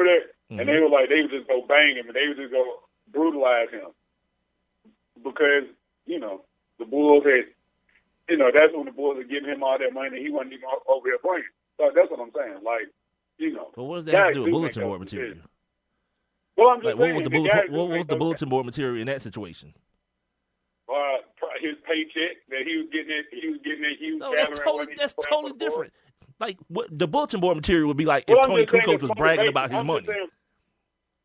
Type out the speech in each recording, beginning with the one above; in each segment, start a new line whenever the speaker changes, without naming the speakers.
Remember that? Mm-hmm. And they would just go bang him and they would just go brutalize him because the Bulls had. That's when the Bulls were giving him all that money. He wasn't even over here playing. So that's what I'm saying.
But what does that have to do with bulletin board material?
Well, I'm just saying.
What was the bulletin board material in that situation?
His paycheck that he was getting a huge salary.
That's totally different. Like, what the bulletin board material would be like if Tony Kukoc was bragging about his money.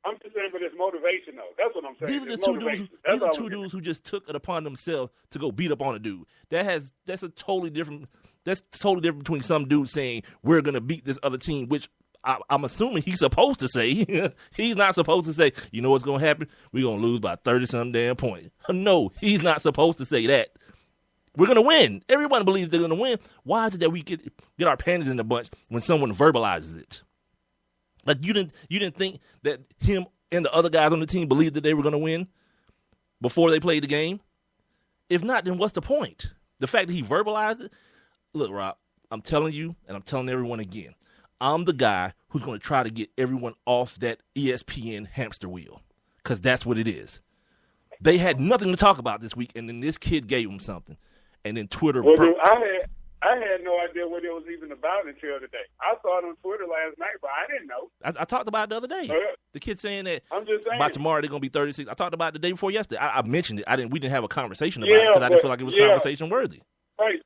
I'm just saying, but it's motivation, though. That's what I'm saying.
These are two dudes who just took it upon themselves to go beat up on a dude. That's totally different between some dude saying we're gonna beat this other team, which I'm assuming he's supposed to say. He's not supposed to say, you know what's gonna happen? We're gonna lose by 30-some damn points. No, he's not supposed to say that. We're gonna win. Everyone believes they're gonna win. Why is it that we get our panties in a bunch when someone verbalizes it? Like you didn't think that him and the other guys on the team believed that they were going to win before they played the game? If not, then what's the point? The fact that he verbalized it? Look, Rob, I'm telling you, and I'm telling everyone again, I'm the guy who's going to try to get everyone off that ESPN hamster wheel because that's what it is. They had nothing to talk about this week, and then this kid gave them something, and then Twitter broke.
I had no idea what it was even about until today. I saw it on Twitter last night, but I didn't know.
I talked about it the other day. The kid saying that
I'm just saying.
By tomorrow they're going to be 36. I talked about it the day before yesterday. I mentioned it. We didn't have a conversation about it because I didn't feel like it was conversation worthy.
Right.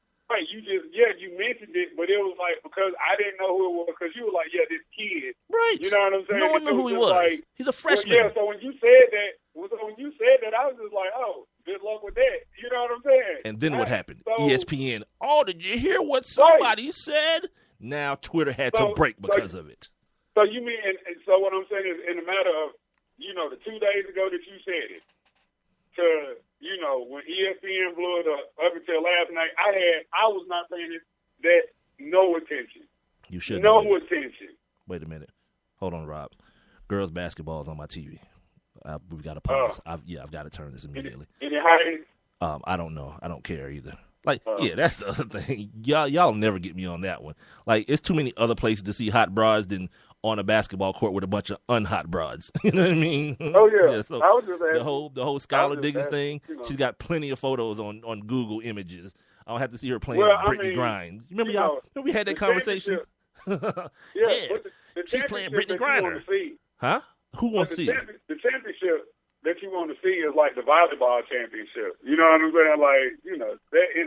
You mentioned it, but it was like because I didn't know who it was because you were like, this kid.
Right.
You know what I'm saying?
No one knew who he was.
Like,
he's a freshman.
Well, so when you said that, I was just like, oh, good luck with that. You know what I'm saying?
And then what happened? ESPN. Oh, did you hear what somebody said? Now Twitter had to break because of it.
So you mean, and so what I'm saying is, in a matter of, the 2 days ago that you said it, to when ESPN blew it up until last night, I was not paying that no attention.
You should.
No attention.
Wait a minute. Hold on, Rob. Girls basketball is on my TV. We've got to pause. I've got to turn this immediately.
Any highlights?
I don't know. I don't care either. That's the other thing. Y'all never get me on that one. Like, it's too many other places to see hot broads than on a basketball court with a bunch of unhot broads. You know what I mean?
Oh yeah.
So
I was just asking,
the whole Skylar Diggins thing. She's got plenty of photos on Google Images. I don't have to see her playing Brittany Grines. Remember we had that conversation? She's playing Brittany Griner. Huh? Who wants to see it?
The championship that you want to see is like the volleyball championship. You know what I'm saying?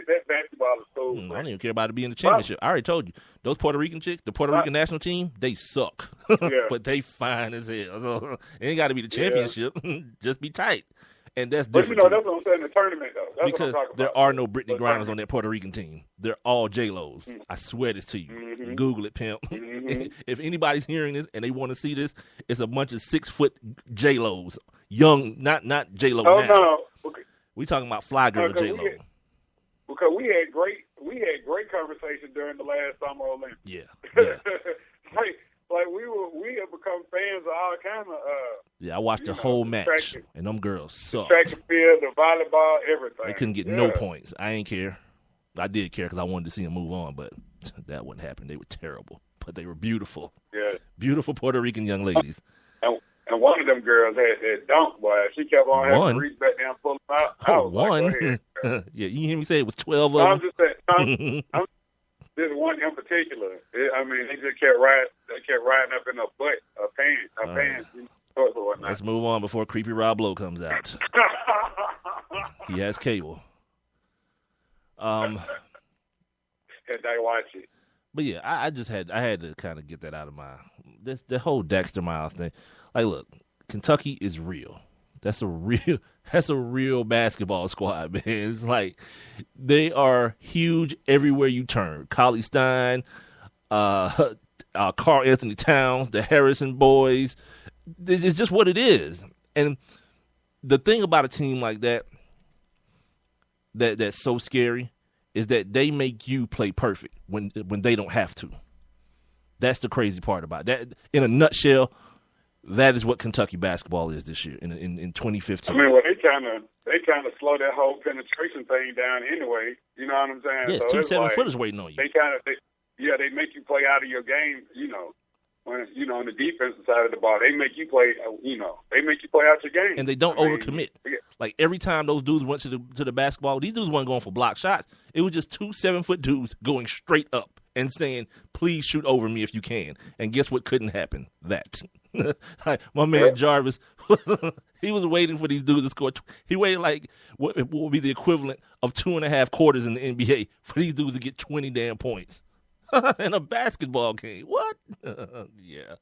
That basketball is so
I don't even care about it being the championship. I already told you. Those Puerto Rican chicks, the Puerto Rican national team, they suck. But they fine as hell. So it ain't got to be the championship. Just be tight. And that's different.
But that's what I'm saying, the tournament, though. That's
because
what I'm talking
there
about.
Are no Brittany Griners on that Puerto Rican team. They're all J-Los. Mm-hmm. I swear this to you. Mm-hmm. Google it, pimp. Mm-hmm. If anybody's hearing this and they want to see this, it's a bunch of 6-foot J-Los. Young, not J-Lo now.
No. Okay.
We talking about fly girl J-Lo.
Because we had great conversation during the last Summer Olympics.
Yeah.
Like we have become fans of all kind of.
I watched the whole match, and them girls sucked.
Track and field, the volleyball, everything.
They couldn't get no points. I ain't care. I did care because I wanted to see them move on, but that wouldn't happen. They were terrible, but they were beautiful. Yeah, beautiful Puerto Rican young ladies.
And one of them girls had that dunk, boy. She kept on having to reach back down and pull them out.
Oh, one? Like, yeah, you hear me say it was 12 of them?
I'm just saying. This one in particular, they just kept riding up in her butt, her pants.
Let's move on before Creepy Rob Lowe comes out. He has cable.
And I watch it.
But yeah, I had to kind of get that out of the whole Dexter Miles thing. Like, look, Kentucky is real. That's a real basketball squad, man. It's like they are huge everywhere you turn. Cauley Stein, Karl Anthony Towns, the Harrison boys. It's just what it is. And the thing about a team like that's so scary is that they make you play perfect when they don't have to. That's the crazy part about that. In a nutshell, that is what Kentucky basketball is this year in 2015.
They kind of slow that whole penetration thing down anyway. You know what I'm saying?
Yeah, it's 2 7-footers waiting on you.
They make you play out of your game. when on the defensive side of the ball, they make you play. They make you play out your game,
and they don't overcommit. Like every time those dudes went to the basketball, these dudes weren't going for block shots. It was just 2 7-foot dudes going straight up and saying, "Please shoot over me if you can." And guess what? Couldn't happen. That my man Jarvis, he was waiting for these dudes to score. He waited like what would be the equivalent of 2.5 quarters in the NBA for these dudes to get 20 damn points. In a basketball game. What? Yeah.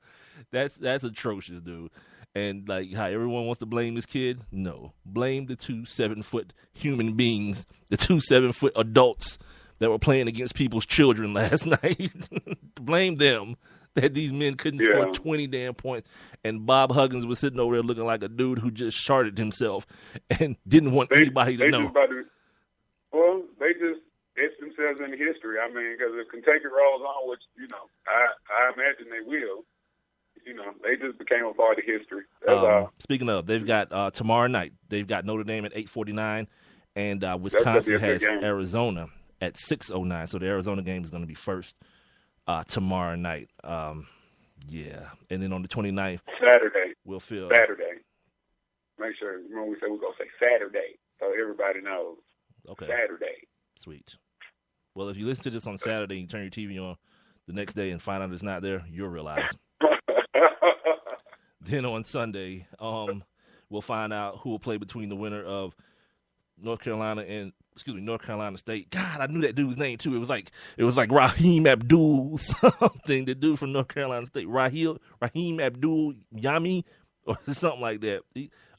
That's atrocious, dude. And like how everyone wants to blame this kid? No. Blame the 2 7-foot human beings, the 2 7-foot adults that were playing against people's children last night. Blame them that these men couldn't score 20 damn points. And Bob Huggins was sitting over there looking like a dude who just sharted himself and didn't want anybody to know.
They just etch themselves in history. I mean, because if Kentucky rolls on, which, I imagine they will, they just became a part of history.
Speaking of, they've got tomorrow night, they've got Notre Dame at 8:49, and Wisconsin has Arizona at 6:09. So the Arizona game is going to be first tomorrow night. Yeah. And then on the 29th,
Saturday.
We'll feel
Saturday. Make sure, when we say we're going to say Saturday, so everybody knows.
Okay.
Saturday.
Sweet. Well, if you listen to this on Saturday and you turn your TV on the next day and find out it's not there, you'll realize. Then on Sunday, we'll find out who will play between the winner of North Carolina State. God, I knew that dude's name too. It was like Raheem Abdul something. The dude from North Carolina State, Raheem Abdul Yami or something like that.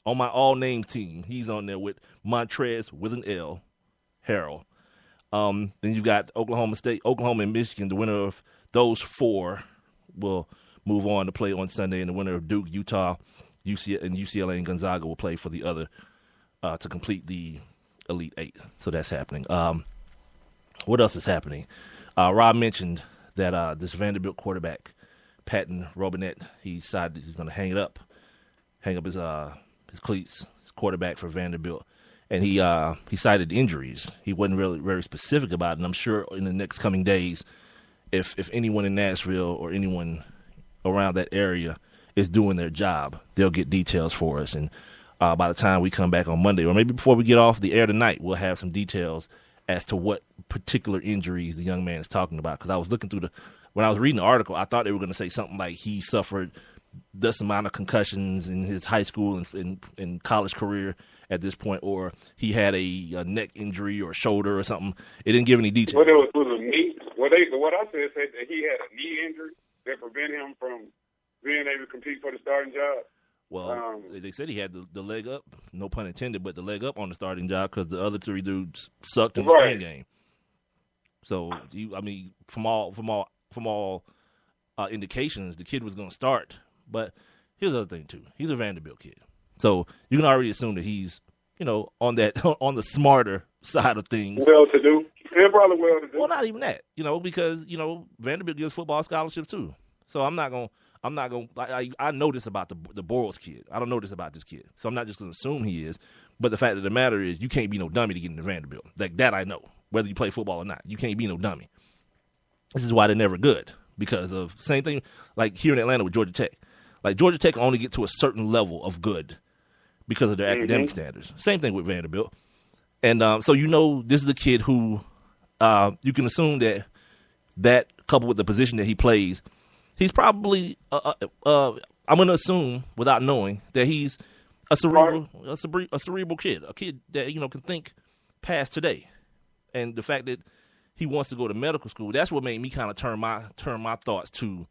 On my all names team, he's on there with Montrez with an L, Harrell. Then you've got Oklahoma and Michigan. The winner of those 4 will move on to play on Sunday, and the winner of Duke, Utah, UCLA, and Gonzaga will play for the other to complete the Elite 8. So that's happening. What else is happening? Rob mentioned that this Vanderbilt quarterback, Patton Robinette, he decided he's going to hang up his cleats, his quarterback for Vanderbilt. And he cited injuries. He wasn't really very specific about it. And I'm sure in the next coming days, if anyone in Nashville or anyone around that area is doing their job, they'll get details for us. And by the time we come back on Monday, or maybe before we get off the air tonight, we'll have some details as to what particular injuries the young man is talking about. Because I was looking through when I was reading the article, I thought they were going to say something like he suffered this amount of concussions in his high school and college career at this point, or he had a neck injury or shoulder or something. It didn't give any details.
Well, it was a knee. What I said that he had a knee injury that prevented him from being able to compete for the starting job.
Well, they said he had the leg up, no pun intended, but the leg up on the starting job because the other 3 dudes sucked in the spring game. So, from all indications, the kid was going to start. But here's the other thing too: he's a Vanderbilt kid, so you can already assume that he's, on the smarter side of things.
Well-to-do, and probably well-to-do.
Well, not even that, because Vanderbilt gives football scholarships too. So I'm not gonna. I know this about the Boros kid. I don't know this about this kid, so I'm not just gonna assume he is. But the fact of the matter is, you can't be no dummy to get into Vanderbilt. Like that, I know. Whether you play football or not, you can't be no dummy. This is why they're never good, because of same thing like here in Atlanta with Georgia Tech. Like, Georgia Tech can only get to a certain level of good because of their academic standards. Same thing with Vanderbilt. And so this is a kid who you can assume that coupled with the position that he plays, he's probably I'm going to assume without knowing that he's a cerebral kid, a kid that can think past today. And the fact that he wants to go to medical school, that's what made me kind of turn my thoughts to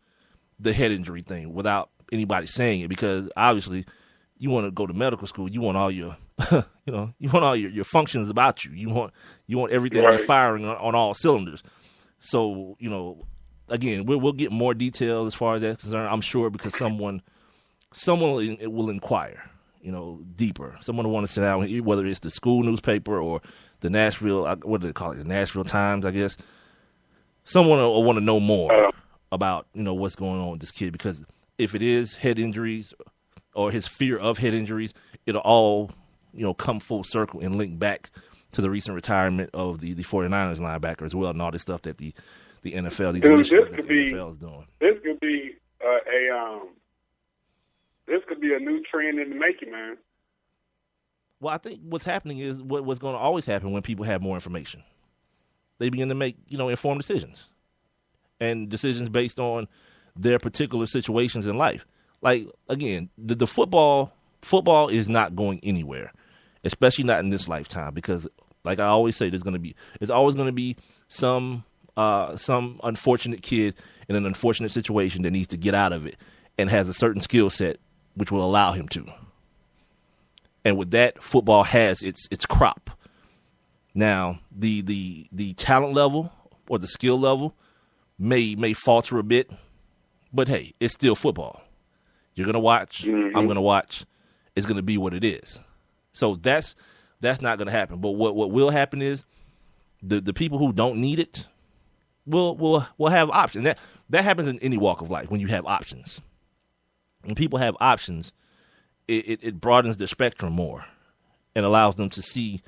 the head injury thing without anybody saying it, because obviously you want to go to medical school, you want all your you want all your functions about you. You want everything to be firing on all cylinders. So, again, we'll get more details as far as that's concerned, I'm sure, because someone will inquire, deeper. Someone will want to sit down, whether it's the school newspaper or the Nashville, what do they call it, the Nashville Times, I guess. Someone will want to know more about, what's going on with this kid, because if it is head injuries or his fear of head injuries, it'll all, come full circle and link back to the recent retirement of the 49ers linebacker as well, and all this stuff that the NFL, NFL is doing.
This could be this could be a new trend in the making, man.
Well, I think what's happening is what's going to always happen when people have more information. They begin to make, informed decisions, and decisions based on their particular situations in life. Like, again, the football is not going anywhere, especially not in this lifetime, because, like I always say, there's always going to be some unfortunate kid in an unfortunate situation that needs to get out of it and has a certain skill set which will allow him to. And with that, football has its crop. Now, the talent level or the skill level may falter a bit, but hey, it's still football. You're gonna watch. Mm-hmm. I'm gonna watch. It's gonna be what it is. So that's not gonna happen. But what will happen is the people who don't need it will have options. That happens in any walk of life when you have options. When people have options, it broadens their spectrum more and allows them to see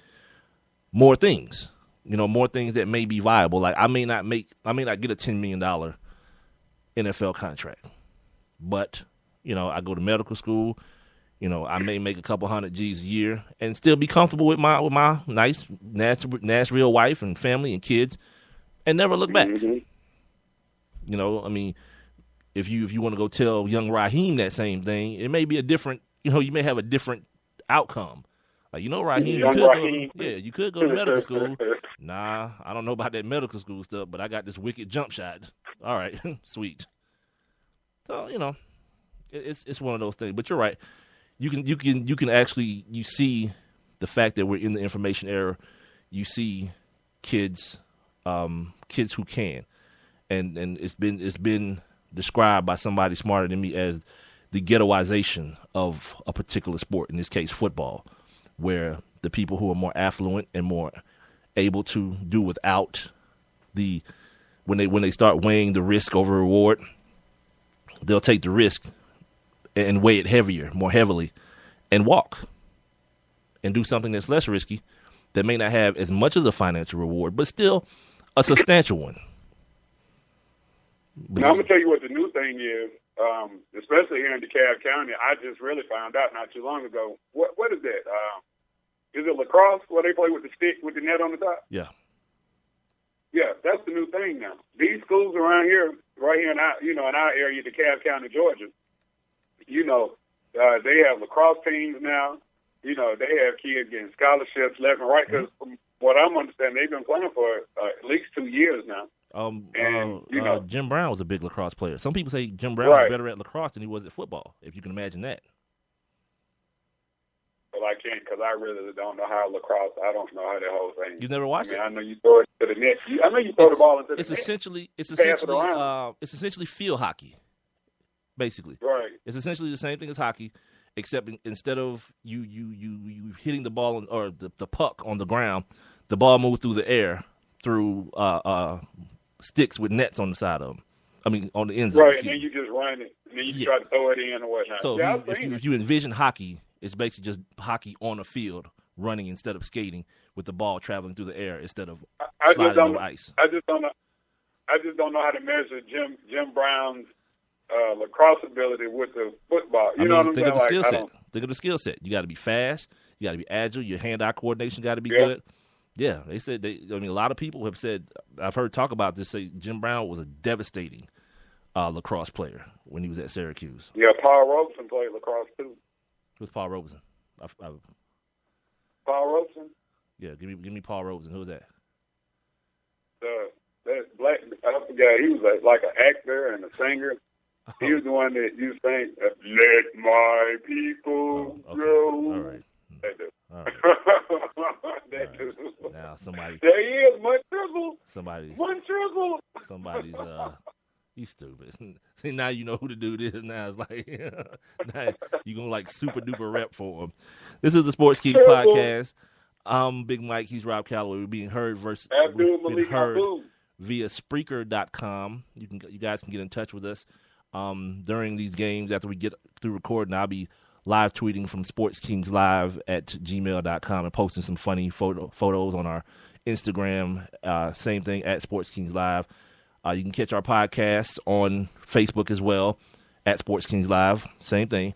more things. More things that may be viable. Like I may not get a $10 million NFL contract, but I go to medical school. I may make a couple $100 G's a year and still be comfortable with my nice Nashville wife and family and kids, and never look back.
Mm-hmm.
If you want to go tell young Raheem that same thing, it may be a different. You may have a different outcome. Like, Raheem, you could go to medical school. Nah, I don't know about that medical school stuff, but I got this wicked jump shot. All right, sweet. So, it's one of those things. But you're right. You can actually see the fact that we're in the information era. You see kids who can, and it's been described by somebody smarter than me as the ghettoization of a particular sport, in this case football, where the people who are more affluent and more able to do without when they start weighing the risk over reward, they'll take the risk and weigh it more heavily, and walk and do something that's less risky, that may not have as much as a financial reward, but still a substantial one.
Now, I'm going to tell you what the new thing is, especially here in DeKalb County. I just really found out not too long ago. What is that? Is it lacrosse where they play with the stick with the net on the top?
Yeah.
Yeah, that's the new thing now. These schools around here, right here in our area, DeKalb County, Georgia, they have lacrosse teams now. They have kids getting scholarships left and right. Because from what I'm understanding, they've been playing for at least 2 years now.
Jim Brown was a big lacrosse player. Some people say Jim Brown was better at lacrosse than he was at football, if you can imagine that.
Well, I can't, because I really don't know how lacrosse. I don't know how that whole thing.
You've never watched it?
I know you throw it to the net. I know you throw the ball into the net.
It's essentially field hockey, basically.
Right.
It's essentially the same thing as hockey, except instead of you hitting the ball or the puck on the ground, the ball moves through the air through sticks with nets on the side of them. On the ends of them.
Right, and then you just run it, and then you try to throw it in or whatnot.
So if you envision hockey, it's basically just hockey on a field, running instead of skating, with the ball traveling through the air instead of sliding over ice.
I just don't know how to measure Jim Brown's lacrosse ability with the football. You know what I'm saying?
Think of the skill set. You got to be fast. You got to be agile. Your hand-eye coordination got to be good. Yeah, they said a lot of people have said, I've heard talk about this, say Jim Brown was a devastating lacrosse player when he was at Syracuse.
Yeah, Paul Robeson played lacrosse too.
Who's Paul Robeson?
Paul Robeson?
Yeah, give me Paul Robeson. Who's that?
That black, I forgot, he was like an actor and a singer. He was the one that you sang, "Let my people go."
All right.
That dude.
All right.
That dude.
Now somebody.
There he is, Montrezel.
Somebody's. You stupid. See, now you know who the dude is. Now it's like, now you're going to like super duper rep for him. This is the Sports Kings podcast. I'm Big Mike. He's Rob Calloway. We're being heard via Spreaker.com. You guys can get in touch with us during these games. After we get through recording, I'll be live tweeting from sportskingslive@gmail.com and posting some funny photos on our Instagram. Same thing at Sports Kings Live. You can catch our podcasts on Facebook as well. at Sports Kings Live, same thing.